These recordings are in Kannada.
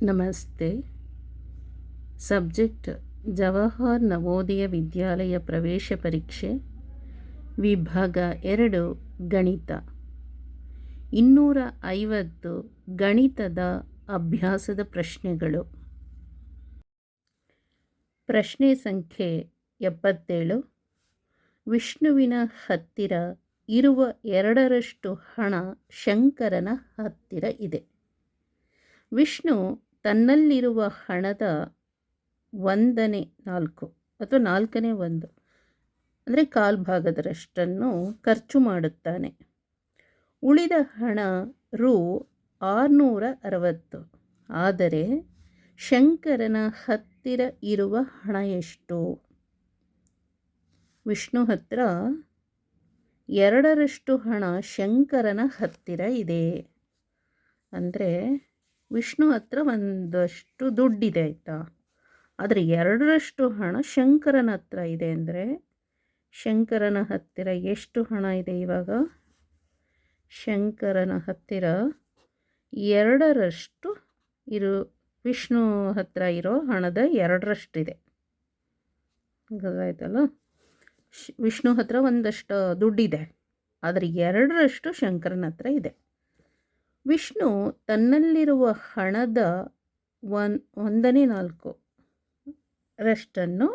ನಮಸ್ತೆ. ಸಬ್ಜೆಕ್ಟ್ ಜವಾಹರ್ ನವೋದಯ ವಿದ್ಯಾಲಯ ಪ್ರವೇಶ ಪರೀಕ್ಷೆ ವಿಭಾಗ 2 ಗಣಿತ. 250 ಗಣಿತದ ಅಭ್ಯಾಸದ ಪ್ರಶ್ನೆಗಳು. ಪ್ರಶ್ನೆ ಸಂಖ್ಯೆ 77. ವಿಷ್ಣುವಿನ ಹತ್ತಿರ ಇರುವ 2ರಷ್ಟು ಹಣ ಶಂಕರನ ಹತ್ತಿರ ಇದೆ. ವಿಷ್ಣು ತನ್ನಲ್ಲಿರುವ ಹಣದ 1/4 ಅಥವಾ 1/4 ಅಂದರೆ ಕಾಲ್ಭಾಗದರಷ್ಟನ್ನು ಖರ್ಚು ಮಾಡುತ್ತಾನೆ. ಉಳಿದ ಹಣ ರೂ. 660. ಆದರೆ ಶಂಕರನ ಹತ್ತಿರ ಇರುವ ಹಣ ಎಷ್ಟು? ವಿಷ್ಣು ಹತ್ತಿರ 2ರಷ್ಟು ಹಣ ಶಂಕರನ ಹತ್ತಿರ ಇದೆ. ಅಂದರೆ ವಿಷ್ಣು ಹತ್ರ ಒಂದಷ್ಟು ದುಡ್ಡಿದೆ ಆಯಿತಾ, ಆದರೆ 2ರಷ್ಟು ಹಣ ಶಂಕರನ ಹತ್ರ ಇದೆ. ಅಂದರೆ ಶಂಕರನ ಹತ್ತಿರ ಎಷ್ಟು ಹಣ ಇದೆ? ಇವಾಗ ಶಂಕರನ ಹತ್ತಿರ 2ರಷ್ಟು ವಿಷ್ಣು ಹತ್ರ ಇರೋ ಹಣದ 2ರಷ್ಟಿದೆ. ಗೊತ್ತಾಯ್ತಲ್ಲ? ವಿಷ್ಣು ಹತ್ರ ಒಂದಷ್ಟು ದುಡ್ಡಿದೆ, ಆದರೆ 2ರಷ್ಟು ಶಂಕರನ ಹತ್ರ ಇದೆ. ವಿಷ್ಣು ತನ್ನಲ್ಲಿರುವ ಹಣದ 1/4 ರಷ್ಟನ್ನು,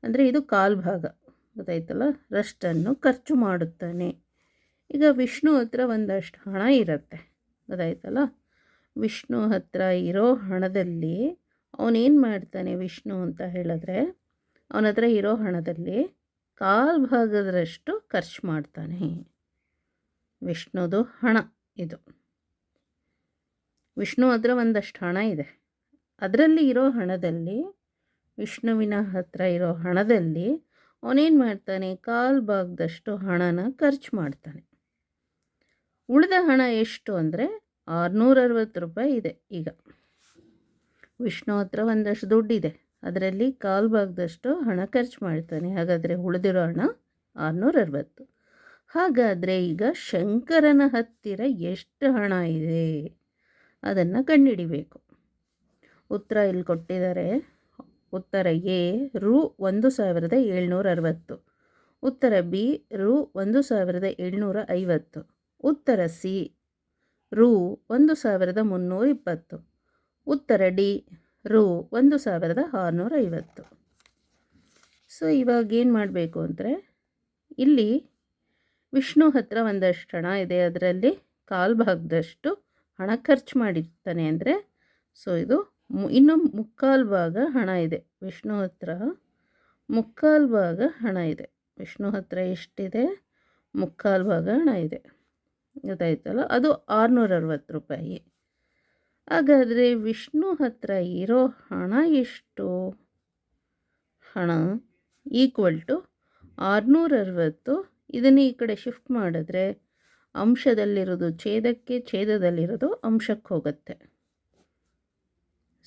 ಅಂದರೆ ಇದು ಕಾಲ್ಭಾಗ, ಗೊತ್ತಾಯ್ತಲ್ಲ, ರಷ್ಟನ್ನು ಖರ್ಚು ಮಾಡುತ್ತಾನೆ. ಈಗ ವಿಷ್ಣು ಹತ್ರ ಒಂದಷ್ಟು ಹಣ ಇರುತ್ತೆ, ಗೊತ್ತಾಯ್ತಲ್ಲ. ವಿಷ್ಣು ಹತ್ರ ಇರೋ ಹಣದಲ್ಲಿ ಅವನೇನು ಮಾಡ್ತಾನೆ ವಿಷ್ಣು ಅಂತ ಹೇಳಿದ್ರೆ, ಅವನ ಹತ್ರ ಇರೋ ಹಣದಲ್ಲಿ ಕಾಲ್ಭಾಗದರಷ್ಟು ಖರ್ಚು ಮಾಡ್ತಾನೆ. ವಿಷ್ಣುದು ಹಣ ಇದು. ವಿಷ್ಣು ಹತ್ರ ಒಂದಷ್ಟು ಹಣ ಇದೆ, ಅದರಲ್ಲಿ ಇರೋ ಹಣದಲ್ಲಿ, ವಿಷ್ಣುವಿನ ಹತ್ರ ಇರೋ ಹಣದಲ್ಲಿ ಅವನೇನು ಮಾಡ್ತಾನೆ, ಕಾಲ್ಭಾಗದಷ್ಟು ಹಣನ ಖರ್ಚು ಮಾಡ್ತಾನೆ. ಉಳಿದ ಹಣ ಎಷ್ಟು ಅಂದರೆ 660 ರೂಪಾಯಿ ಇದೆ. ಈಗ ವಿಷ್ಣು ಹತ್ರ ಒಂದಷ್ಟು ದುಡ್ಡಿದೆ, ಅದರಲ್ಲಿ ಕಾಲ್ಭಾಗದಷ್ಟು ಹಣ ಖರ್ಚು ಮಾಡ್ತಾನೆ. ಹಾಗಾದರೆ ಉಳಿದಿರೋ ಹಣ 660. ಹಾಗಾದರೆ ಈಗ ಶಂಕರನ ಹತ್ತಿರ ಎಷ್ಟು ಹಣ ಇದೆ ಅದನ್ನು ಕಂಡುಹಿಡಿಬೇಕು. ಉತ್ತರ ಇಲ್ಲಿ ಕೊಟ್ಟಿದ್ದಾರೆ. ಉತ್ತರ ಎ ರೂ. 1760. ಉತ್ತರ ಬಿ ರೂ. 1750. ಉತ್ತರ ಸಿ ರೂ. 1320. ಉತ್ತರ ಡಿ ರೂ. 1650. ಸೊ ಇವಾಗ ಏನು ಮಾಡಬೇಕು ಅಂದರೆ, ಇಲ್ಲಿ ವಿಷ್ಣು ಹತ್ರ ಒಂದಷ್ಟು ಹಣ ಇದೆ, ಅದರಲ್ಲಿ ಕಾಲ್ಭಾಗದಷ್ಟು ಹಣ ಖರ್ಚು ಮಾಡಿರ್ತಾನೆ. ಅಂದರೆ ಸೊ ಇದು ಇನ್ನು 3/4 ಭಾಗ ಹಣ ಇದೆ. ವಿಷ್ಣು ಹತ್ರ 3/4 ಭಾಗ ಹಣ ಇದೆ. ವಿಷ್ಣು ಹತ್ರ ಎಷ್ಟಿದೆ? 3/4 ಭಾಗ ಹಣ ಇದೆ, ಗೊತ್ತಾಯ್ತಲ್ಲ. ಅದು 660 ರೂಪಾಯಿ. ಹಾಗಾದರೆ ವಿಷ್ಣು ಹತ್ರ ಇರೋ ಹಣ ಎಷ್ಟು? ಹಣ ಈಕ್ವಲ್ ಟು 660. ಇದನ್ನು ಈ ಕಡೆ ಶಿಫ್ಟ್ ಮಾಡಿದ್ರೆ ಅಂಶದಲ್ಲಿರೋದು ಛೇದಕ್ಕೆ, ಛೇದದಲ್ಲಿರೋದು ಅಂಶಕ್ಕೆ ಹೋಗುತ್ತೆ.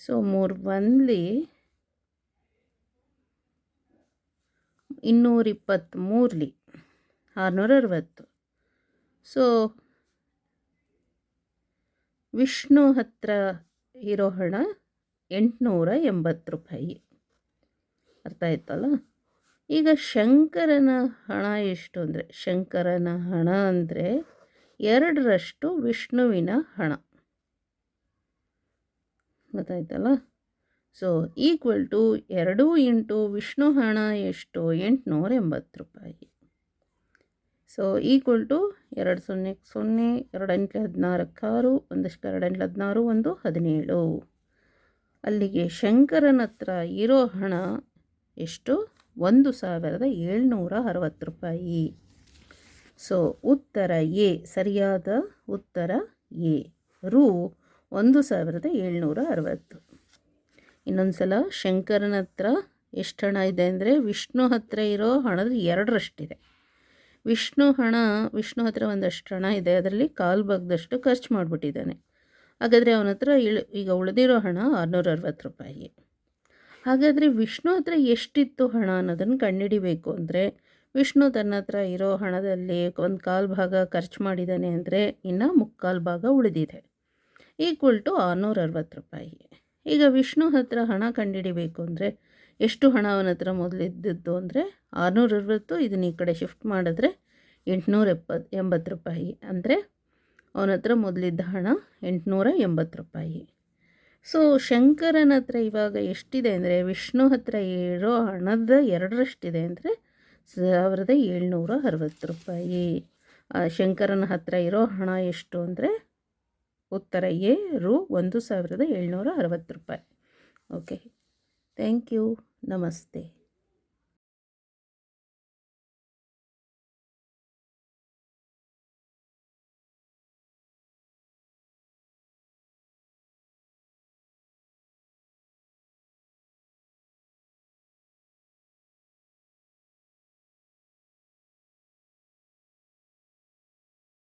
ಸೊ 3 ಬಂದ್ಲಿ 223 660. ಸೊ ವಿಷ್ಣು ಹತ್ರ ಇರೋ ಹಣ 880 ರೂಪಾಯಿ. ಅರ್ಥ ಆಯ್ತಲ್ಲ? ಈಗ ಶಂಕರನ ಹಣ ಎಷ್ಟು ಅಂದರೆ, ಶಂಕರನ ಹಣ ಅಂದರೆ 2ರಷ್ಟು ವಿಷ್ಣುವಿನ ಹಣ, ಗೊತ್ತಾಯ್ತಲ್ಲ. So equal to 2 into Vishnu ಹಣ ಎಷ್ಟು? 880 ರೂಪಾಯಿ. ಸೊ ಈಕ್ವಲ್ ಟು 2 0 0 2 8 14 6 ಒಂದಷ್ಟು 2 8 16 1 17. ಅಲ್ಲಿಗೆ ಶಂಕರನ ಹತ್ರ ಇರೋ ಹಣ ಎಷ್ಟು? 1760 ರೂಪಾಯಿ. ಸೊ ಉತ್ತರ ಎ, ಸರಿಯಾದ ಉತ್ತರ ಎ, ರೂ. 1760. ಇನ್ನೊಂದು ಸಲ, ಶಂಕರನ ಹತ್ರ ಎಷ್ಟು ಹಣ ಇದೆ ಅಂದರೆ, ವಿಷ್ಣು ಹತ್ರ ಇರೋ ಹಣದ 2ರಷ್ಟಿದೆ. ವಿಷ್ಣು ಹತ್ರ ಒಂದಷ್ಟು ಹಣ ಇದೆ, ಅದರಲ್ಲಿ ಕಾಲ್ಭಾಗದಷ್ಟು ಖರ್ಚು ಮಾಡಿಬಿಟ್ಟಿದ್ದಾನೆ. ಹಾಗಾದರೆ ಅವನ ಹತ್ರ ಈಗ ಉಳಿದಿರೋ ಹಣ 660 ರೂಪಾಯಿ. ಹಾಗಾದರೆ ವಿಷ್ಣು ಹತ್ರ ಎಷ್ಟಿತ್ತು ಹಣ ಅನ್ನೋದನ್ನು ಕಂಡುಹಿಡಿಬೇಕು ಅಂದರೆ, ವಿಷ್ಣು ತನ್ನ ಹತ್ರ ಇರೋ ಹಣದಲ್ಲಿ 1/4 ಭಾಗ ಖರ್ಚು ಮಾಡಿದ್ದಾನೆ ಅಂದರೆ ಇನ್ನು 3/4 ಭಾಗ ಉಳಿದಿದೆ, ಈಕ್ವಲ್ ಟು 660 ರೂಪಾಯಿ. ಈಗ ವಿಷ್ಣು ಹತ್ರ ಹಣ ಕಂಡುಹಿಡಿಬೇಕು ಅಂದರೆ ಎಷ್ಟು ಹಣ ಅವನ ಹತ್ರ ಮೊದಲಿದ್ದದ್ದು ಅಂದರೆ 620. ಇದನ್ನ ಈ ಕಡೆ ಶಿಫ್ಟ್ ಮಾಡಿದ್ರೆ 880 ರೂಪಾಯಿ. ಅಂದರೆ ಅವನ ಹತ್ರ ಮೊದಲಿದ್ದ ಹಣ 880 ರೂಪಾಯಿ. ಸೊ ಶಂಕರನ ಹತ್ರ ಇವಾಗ ಎಷ್ಟಿದೆ ಅಂದರೆ ವಿಷ್ಣು ಹತ್ರ ಇರೋ ಹಣದ 2ರಷ್ಟಿದೆ ಅಂದರೆ 1760 ರೂಪಾಯಿ. ಶಂಕರನ ಹತ್ರ ಇರೋ ಹಣ ಎಷ್ಟು ಅಂದರೆ ಉತ್ತರ ಎ ರು 1760 ರೂಪಾಯಿ. ಓಕೆ, ಥ್ಯಾಂಕ್ ಯು, ನಮಸ್ತೆ.